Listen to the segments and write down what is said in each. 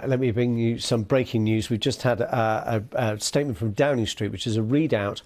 Let me bring you some breaking news. We've just had a statement from Downing Street, which is a readout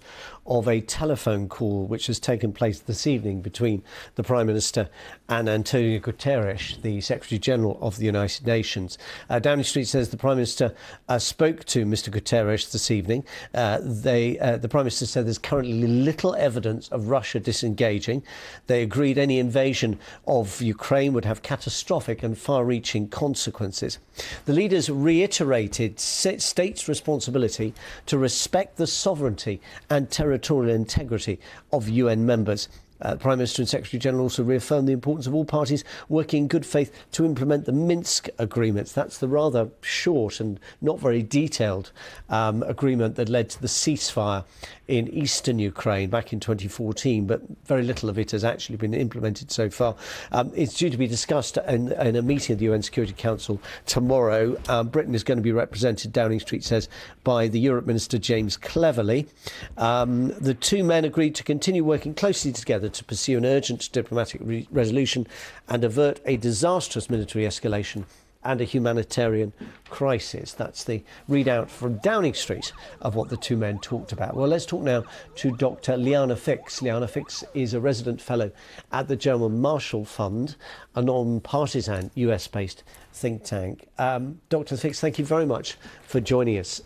of a telephone call which has taken place this evening between the Prime Minister and Antonio Guterres, the Secretary General of the United Nations. Downing Street says the Prime Minister spoke to Mr Guterres this evening. The Prime Minister said there's currently little evidence of Russia disengaging. They agreed any invasion of Ukraine would have catastrophic and far-reaching consequences. The leaders reiterated states' responsibility to respect the sovereignty and territorial integrity of UN members. The Prime Minister and Secretary General also reaffirmed the importance of all parties working in good faith to implement the Minsk Agreement. That's the rather short and not very detailed agreement that led to the ceasefire in eastern Ukraine back in 2014, but very little of it has actually been implemented so far. It's due to be discussed in a meeting of the UN Security Council tomorrow. Britain is going to be represented, Downing Street says, by the Europe Minister James Cleverly. The two men agreed to continue working closely together to pursue an urgent diplomatic resolution and avert a disastrous military escalation and a humanitarian crisis. That's the readout from Downing Street of what the two men talked about. Well, let's talk now to Dr. Liana Fix. Liana Fix is a resident fellow at the German Marshall Fund, a non-partisan US-based think tank. Dr. Fix, thank you very much for joining us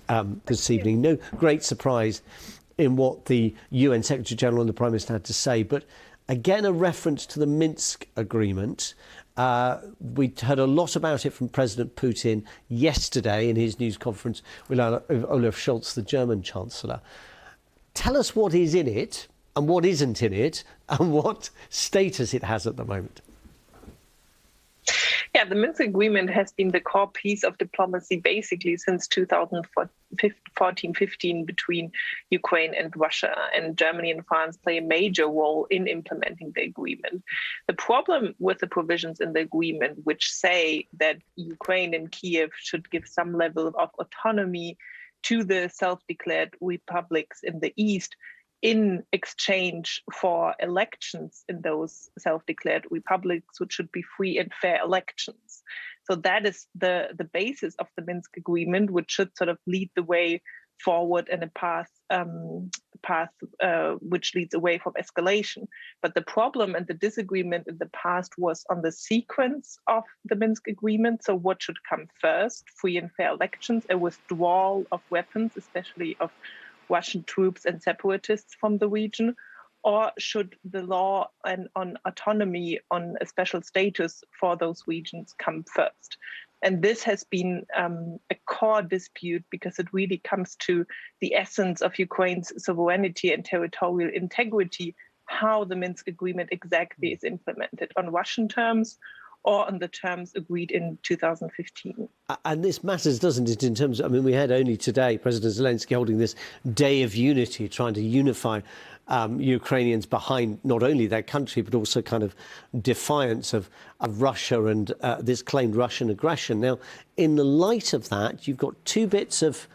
this evening. No great surprise in what the UN Secretary General and the Prime Minister had to say, but again a reference to the Minsk Agreement. We heard a lot about it from President Putin yesterday in his news conference with Olaf Scholz, the German Chancellor. Tell us what is in it and what isn't in it and what status it has at the moment. Yeah, the Minsk Agreement has been the core piece of diplomacy basically since 2014-15 between Ukraine and Russia, and Germany and France play a major role in implementing the agreement. The problem with the provisions in the agreement, which say that Ukraine and Kiev should give some level of autonomy to the self-declared republics in the east, in exchange for elections in those self-declared republics, which should be free and fair elections. So that is the basis of the Minsk Agreement, which should sort of lead the way forward in a path which leads away from escalation. But the problem and the disagreement in the past was on the sequence of the Minsk Agreement. So what should come first? Free and fair elections, a withdrawal of weapons, especially of Russian troops and separatists from the region, or should the law on autonomy, on a special status for those regions come first? And this has been a core dispute because it really comes to the essence of Ukraine's sovereignty and territorial integrity, how the Minsk Agreement exactly is implemented, on Russian terms or on the terms agreed in 2015. And this matters, doesn't it, in terms of, I mean, we had only today President Zelensky holding this day of unity, trying to unify Ukrainians behind not only their country, but also kind of defiance of Russia and this claimed Russian aggression. Now, in the light of that, you've got two bits of,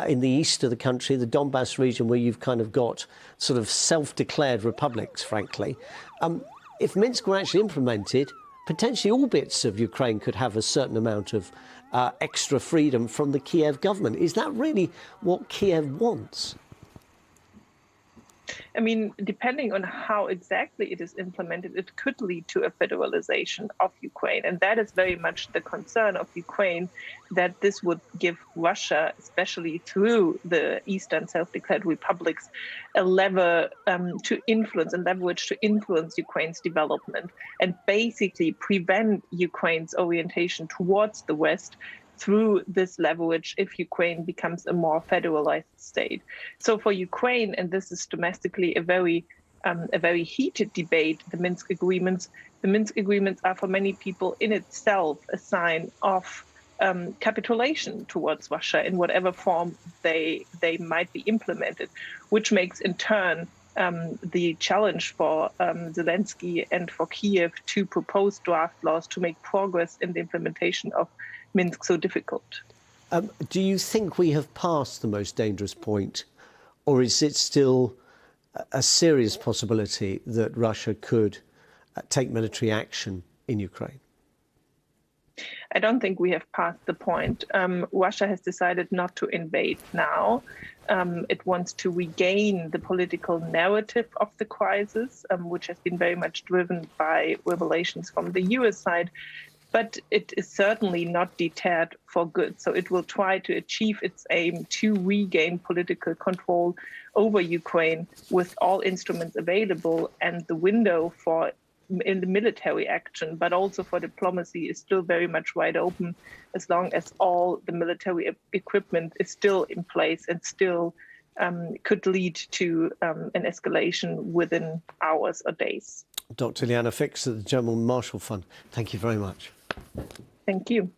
in the east of the country, the Donbass region, where you've kind of got sort of self-declared republics, frankly. If Minsk were actually implemented, potentially all bits of Ukraine could have a certain amount of extra freedom from the Kiev government. Is that really what Kiev wants? I mean, depending on how exactly it is implemented, it could lead to a federalization of Ukraine. And that is very much the concern of Ukraine, that this would give Russia, especially through the eastern self-declared republics, a lever to influence and leverage to influence Ukraine's development and basically prevent Ukraine's orientation towards the West through this leverage if Ukraine becomes a more federalized state. So for Ukraine, and this is domestically a very heated debate, the Minsk Agreements are for many people in itself a sign of capitulation towards Russia in whatever form they might be implemented, which makes in turn the challenge for Zelensky and for Kiev to propose draft laws to make progress in the implementation of Minsk so difficult. Do you think we have passed the most dangerous point, or is it still a serious possibility that Russia could take military action in Ukraine? I don't think we have passed the point. Russia has decided not to invade now. It wants to regain the political narrative of the crisis, which has been very much driven by revelations from the US side. But it is certainly not deterred for good. So it will try to achieve its aim to regain political control over Ukraine with all instruments available. And the window for in the military action, but also for diplomacy, is still very much wide open as long as all the military equipment is still in place and still could lead to an escalation within hours or days. Dr. Liana Fix at the German Marshall Fund, thank you very much. Thank you.